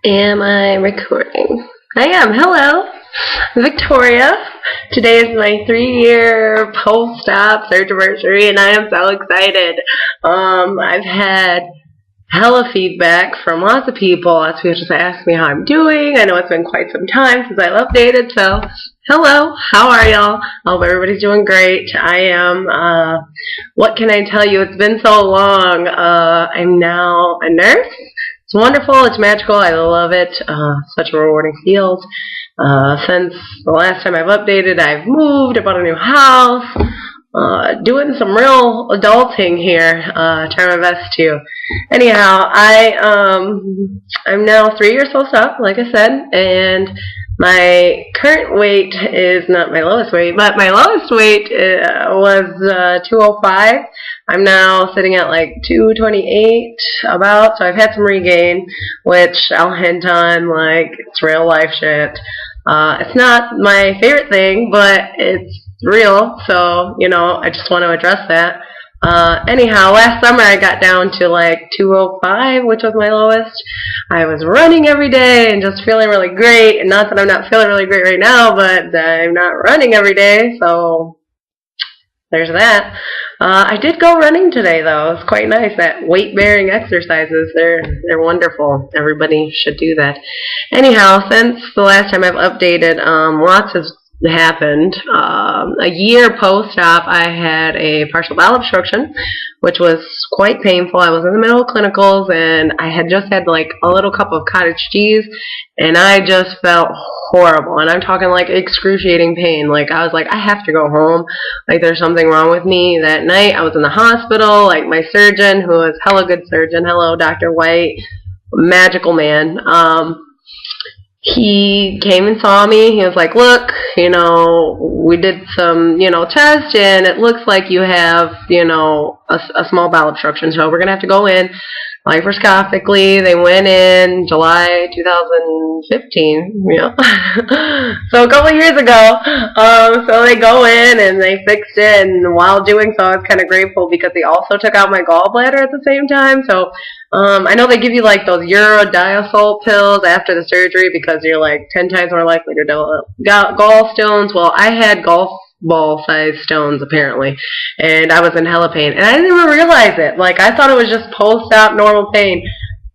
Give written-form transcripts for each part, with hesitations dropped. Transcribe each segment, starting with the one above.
Am I recording? I am. Hello, Victoria. Today is my 3-year post-op surgery, and I am so excited. I've had hella feedback from lots of people. Lots of people just ask me how I'm doing. I know it's been quite some time since I've updated, so hello. How are y'all? I hope everybody's doing great. I am. What can I tell you? It's been so long. I'm now a nurse. It's wonderful. It's magical. I love it. Such a rewarding field. Since the last time I've updated, I've moved, I bought a new house, doing some real adulting here. Try my best to. Anyhow, I'm now 3 years post-op, like I said, and my current weight is not my lowest weight, but my lowest weight was 205. I'm now sitting at like 228 about, so I've had some regain, which I'll hint on, like, it's real life shit. It's not my favorite thing, but it's real, so, you know, I just want to address that. Anyhow, last summer I got down to like 205, which was my lowest. I was running every day and just feeling really great, and not that I'm not feeling really great right now, but I'm not running every day, so there's that. I did go running today, though. It was quite nice. That weight-bearing exercises, they're wonderful. Everybody should do that. Anyhow, since the last time I've updated, lots has happened. A year post-op, I had a partial bowel obstruction, which was quite painful. I was in the middle of clinicals, and I had just had like a little cup of cottage cheese, and I just felt horrible. And I'm talking like excruciating pain. Like, I was like, I have to go home. Like, there's something wrong with me. That night, I was in the hospital. Like, my surgeon, who is hella good surgeon, hello, Dr. White, magical man, he came and saw me. He was like, look, you know, we did some, you know, test, and it looks like you have, you know, a small bowel obstruction, so we're going to have to go in laparoscopically. They went in July 2015, you know, so a couple of years ago. So they go in and they fixed it, and while doing so, I was kind of grateful because they also took out my gallbladder at the same time. So I know they give you like those urodiazole pills after the surgery because you're like 10 times more likely to develop gallstones. Well, I had golf ball sized stones apparently, and I was in hella pain, and I didn't even realize it. Like, I thought it was just post-op normal pain.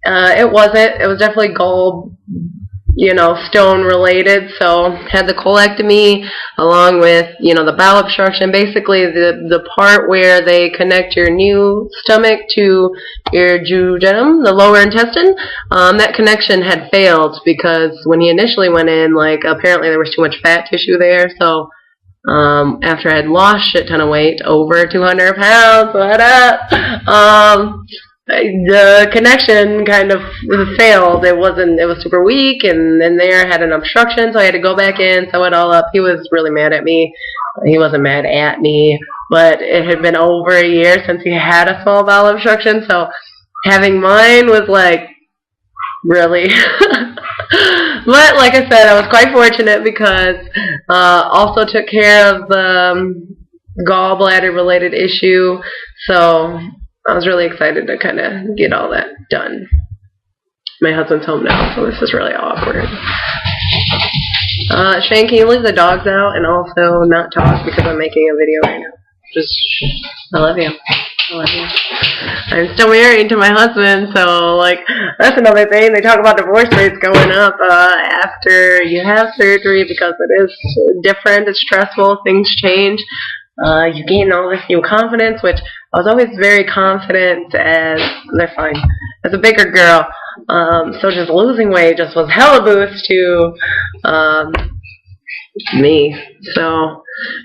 It wasn't. It was definitely gall, you know, stone related. So had the colectomy along with, you know, the bowel obstruction. Basically the part where they connect your new stomach to your duodenum, the lower intestine, that connection had failed because when he initially went in, like, apparently there was too much fat tissue there. So after I had lost a shit ton of weight, over 200 pounds, what up? The connection kind of failed. It was super weak, and then there had an obstruction, so I had to go back in, sew it all up. He was really mad at me. He wasn't mad at me, but it had been over a year since he had a small bowel obstruction, so having mine was like, really? But like I said, I was quite fortunate because also took care of the gallbladder related issue, so I was really excited to kind of get all that done. My husband's home now, so this is really awkward. Shane, can you leave the dogs out and also not talk because I'm making a video right now? Just, I love you. I love you. I'm still married to my husband, so, like, that's another thing. They talk about divorce rates going up after you have surgery because it is different, it's stressful, things change. You gain all this new confidence, which I was always very confident as, they're fine, as a bigger girl. So just losing weight just was hella boost to me. So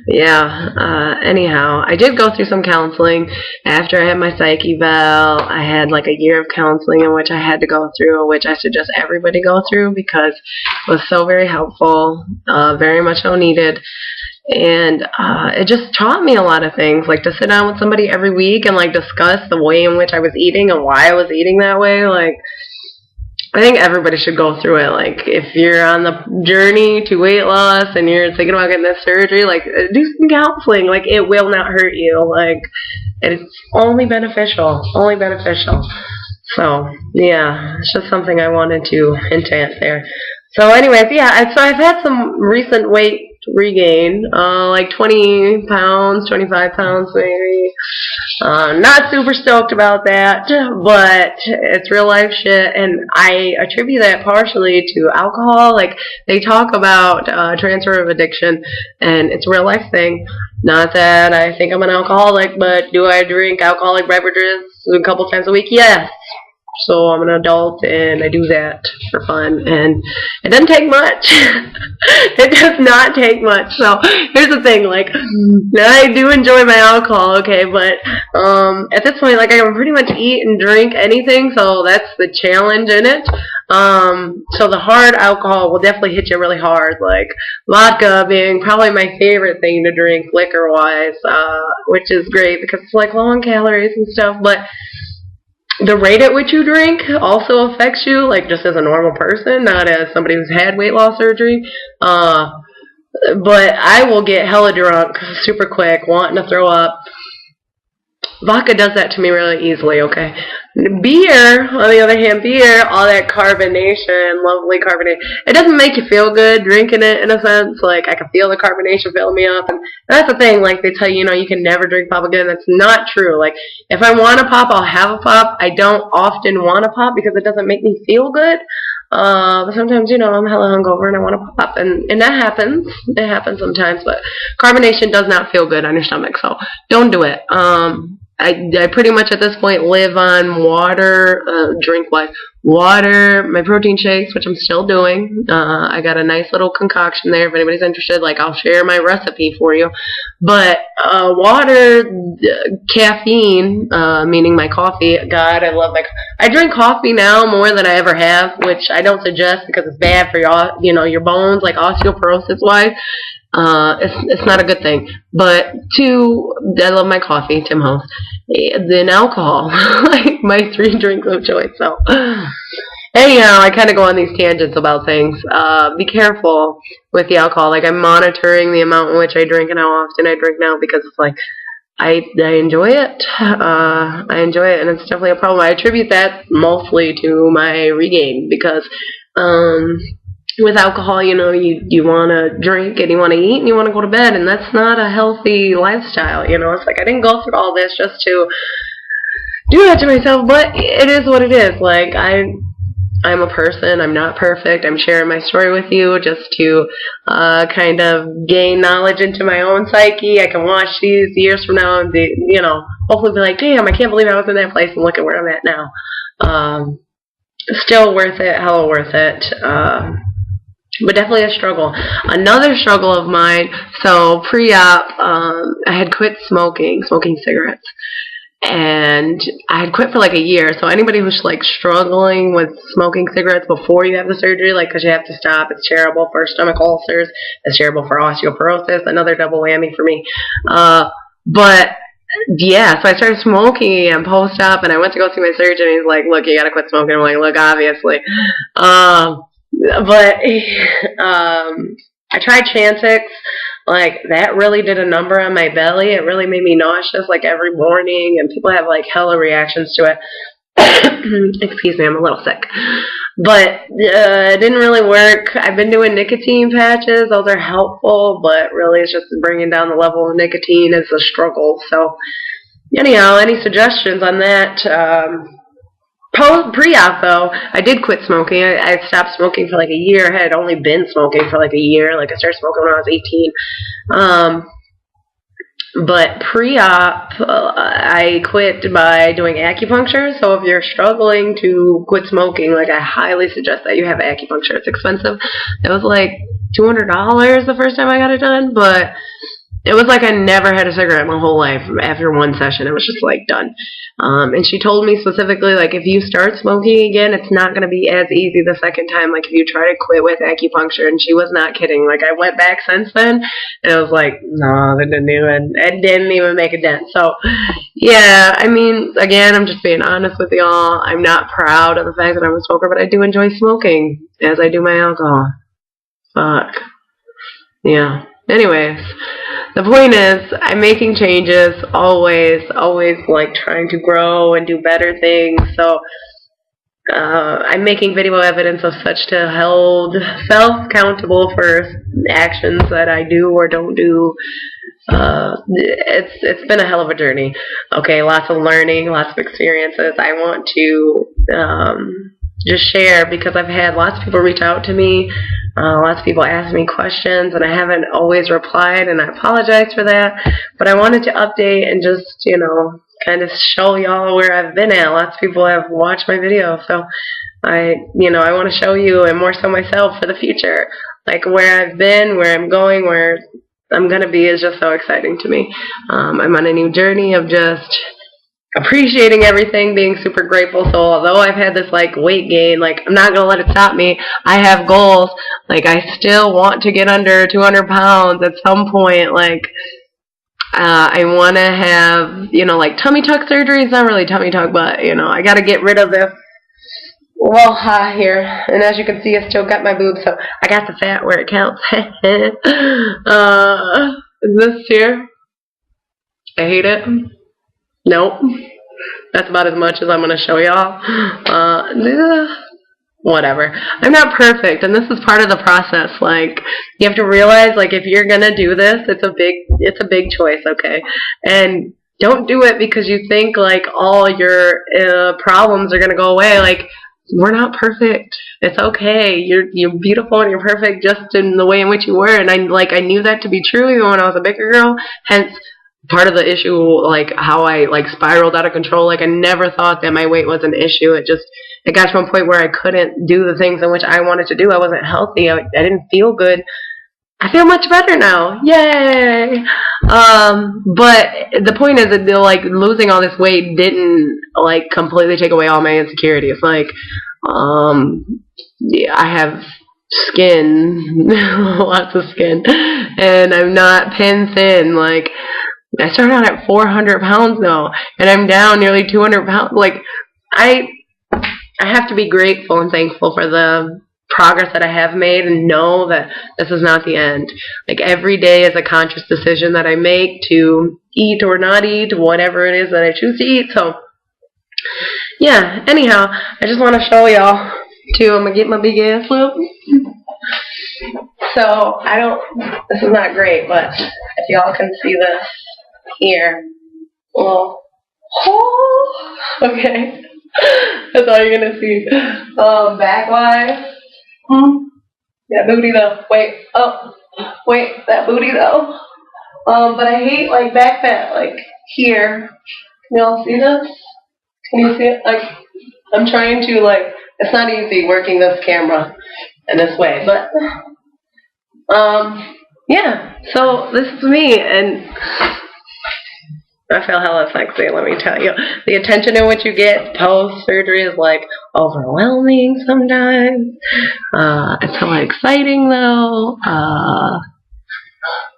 yeah, anyhow, I did go through some counseling after I had my psych eval. I had like a year of counseling in which I had to go through, which I suggest everybody go through because it was so very helpful, very much so needed. And it just taught me a lot of things, like to sit down with somebody every week and like discuss the way in which I was eating and why I was eating that way. Like, I think everybody should go through it. Like, if you're on the journey to weight loss and you're thinking about getting this surgery, like, do some counseling. Like, it will not hurt you. Like, it's only beneficial. Only beneficial. So, yeah, it's just something I wanted to hint at there. So anyways, yeah, so I've had some recent weight regain, like 20 pounds, 25 pounds maybe. Not super stoked about that, but it's real life shit, and I attribute that partially to alcohol. Like, they talk about transfer of addiction, and it's a real life thing. Not that I think I'm an alcoholic, but do I drink alcoholic beverages a couple times a week? Yes. So I'm an adult, and I do that for fun, and it doesn't take much. It does not take much. So here's the thing, like, I do enjoy my alcohol, okay, but at this point, like, I can pretty much eat and drink anything, so that's the challenge in it. So the hard alcohol will definitely hit you really hard, like vodka being probably my favorite thing to drink liquor-wise, which is great because it's like low in calories and stuff, but the rate at which you drink also affects you, like just as a normal person, not as somebody who's had weight loss surgery. But I will get hella drunk super quick, wanting to throw up. Vodka does that to me really easily, okay? Beer, on the other hand, beer, all that carbonation, lovely carbonation, it doesn't make you feel good drinking it in a sense. Like, I can feel the carbonation filling me up. And that's the thing, like, they tell you, you can never drink pop again. That's not true. Like, if I want to pop, I'll have a pop. I don't often want to pop because it doesn't make me feel good. But sometimes, I'm hella hungover and I want to pop. And that happens. It happens sometimes. But carbonation does not feel good on your stomach, so don't do it. I pretty much at this point live on water, drink-wise, water, my protein shakes, which I'm still doing. I got a nice little concoction there. If anybody's interested, like, I'll share my recipe for you. But water, caffeine, meaning my coffee. God, I love I drink coffee now more than I ever have, which I don't suggest because it's bad for your bones, like osteoporosis-wise. It's not a good thing. But two, I love my coffee, Tim Host. Then alcohol, like my 3 drinks of choice. So anyhow, I kind of go on these tangents about things. Be careful with the alcohol. Like, I'm monitoring the amount in which I drink and how often I drink now because it's like I enjoy it. I enjoy it, and it's definitely a problem. I attribute that mostly to my regain because with alcohol, you want to drink and you want to eat and you want to go to bed, and that's not a healthy lifestyle. It's like I didn't go through all this just to do that to myself, but it is what it is. Like, I'm a person. I'm not perfect. I'm sharing my story with you just to kind of gain knowledge into my own psyche. I can watch these years from now and be, hopefully be like, damn, I can't believe I was in that place and look at where I'm at now. Still worth it. Hella worth it. But definitely a struggle. Another struggle of mine, so pre-op, I had quit smoking cigarettes. And I had quit for like a year. So anybody who's like struggling with smoking cigarettes before you have the surgery, like, because you have to stop, it's terrible for stomach ulcers, it's terrible for osteoporosis, another double whammy for me. But yeah, so I started smoking again post-op, and I went to go see my surgeon, and he's like, look, you gotta quit smoking. I'm like, look, obviously. But I tried Chantix. Like, that really did a number on my belly. It really made me nauseous, like, every morning, and people have, like, hella reactions to it. Excuse me, I'm a little sick. But it didn't really work. I've been doing nicotine patches. Those are helpful, but really it's just bringing down the level of nicotine is a struggle. So, anyhow, any suggestions on that? Pre-op, though, I did quit smoking. I stopped smoking for like a year. I had only been smoking for like a year. Like, I started smoking when I was 18. But pre-op, I quit by doing acupuncture. So if you're struggling to quit smoking, like, I highly suggest that you have acupuncture. It's expensive. It was like $200 the first time I got it done, but it was like I never had a cigarette my whole life. After one session, it was just like done. And she told me specifically, like, if you start smoking again, it's not going to be as easy the second time, like, if you try to quit with acupuncture. And she was not kidding. Like, I went back since then, and I was like, no, it didn't even make a dent. So, yeah, I mean, again, I'm just being honest with y'all. I'm not proud of the fact that I'm a smoker, but I do enjoy smoking, as I do my alcohol. Fuck. Yeah. Anyways, the point is, I'm making changes, always, like, trying to grow and do better things. So, I'm making video evidence of such to hold self accountable for actions that I do or don't do. It's been a hell of a journey. Okay, lots of learning, lots of experiences. I want to just share because I've had lots of people reach out to me, lots of people ask me questions, and I haven't always replied, and I apologize for that. But I wanted to update and just, you know, kind of show y'all where I've been at. Lots of people have watched my video, so I want to show you, and more so myself, for the future. Like where I've been, where I'm going, where I'm going to be is just so exciting to me. I'm on a new journey of just appreciating everything, being super grateful. So although I've had this like weight gain, like I'm not going to let it stop me. I have goals. Like I still want to get under 200 pounds at some point. Like I want to have, you know, like tummy tuck surgery. It's not really tummy tuck, but, you know, I got to get rid of this little ha here. And as you can see, I still got my boobs, so I got the fat where it counts. This here, I hate it. Nope. That's about as much as I'm going to show y'all. Whatever. I'm not perfect, and this is part of the process. Like, you have to realize, like, if you're gonna do this, it's a big choice, okay? And don't do it because you think like all your problems are gonna go away. Like, we're not perfect. It's okay. You're beautiful and you're perfect just in the way in which you were. And I knew that to be true even when I was a bigger girl. Hence, part of the issue, like how I like spiraled out of control. Like I never thought that my weight was an issue. It got to a point where I couldn't do the things in which I wanted to do. I wasn't healthy. I didn't feel good. I feel much better now. Yay! But the point is that like losing all this weight didn't like completely take away all my insecurities. Like, yeah, I have skin, lots of skin, and I'm not pin thin. Like, I started out at 400 pounds now, and I'm down nearly 200 pounds. Like, I have to be grateful and thankful for the progress that I have made and know that this is not the end. Like, every day is a conscious decision that I make to eat or not eat, whatever it is that I choose to eat. So, yeah, anyhow, I just want to show y'all, too. I'm going to get my big ass up. So, this is not great, but if y'all can see this here. Well, oh, okay. That's all you're gonna see. Back wise. That booty though. Wait. Oh. Wait. That booty though. But I hate like back fat. Like here. Can y'all see this? Can you see it? Like I'm trying to like. It's not easy working this camera in this way, but yeah. So this is me, and I feel hella sexy, let me tell you. The attention in which you get post-surgery is, like, overwhelming sometimes. It's hella exciting, though.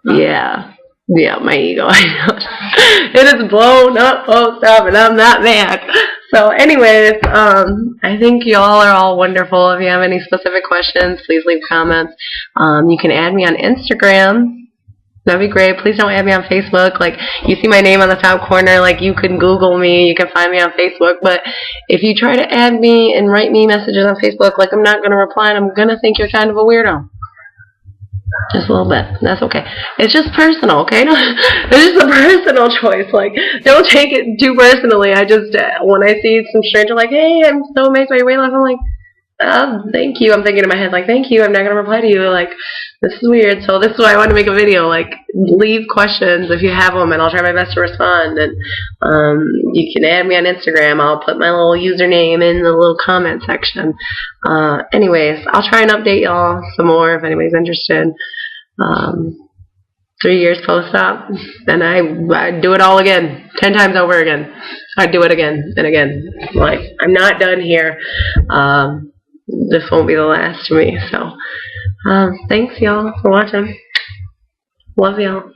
Yeah. Yeah, my ego. It is blown up post-op, and I'm not mad. So, anyways, I think y'all are all wonderful. If you have any specific questions, please leave comments. You can add me on Instagram. That'd be great. Please don't add me on Facebook. Like, you see my name on the top corner. Like, you can Google me. You can find me on Facebook. But if you try to add me and write me messages on Facebook, like, I'm not going to reply, and I'm going to think you're kind of a weirdo. Just a little bit. That's okay. It's just personal, okay? It's just a personal choice. Like, don't take it too personally. I just, when I see some stranger like, hey, I'm so amazed by your weight loss, I'm like, thank you. I'm thinking in my head, like, thank you. I'm not going to reply to you. Like, this is weird. So this is why I want to make a video. Like, leave questions if you have them, and I'll try my best to respond. And you can add me on Instagram. I'll put my little username in the little comment section. Anyways, I'll try and update y'all some more if anybody's interested. 3 years post-op, and I'd do it all again, 10 times over again. I'd do it again and again. Like, I'm not done here. This won't be the last for me. So, thanks y'all for watching. Love y'all.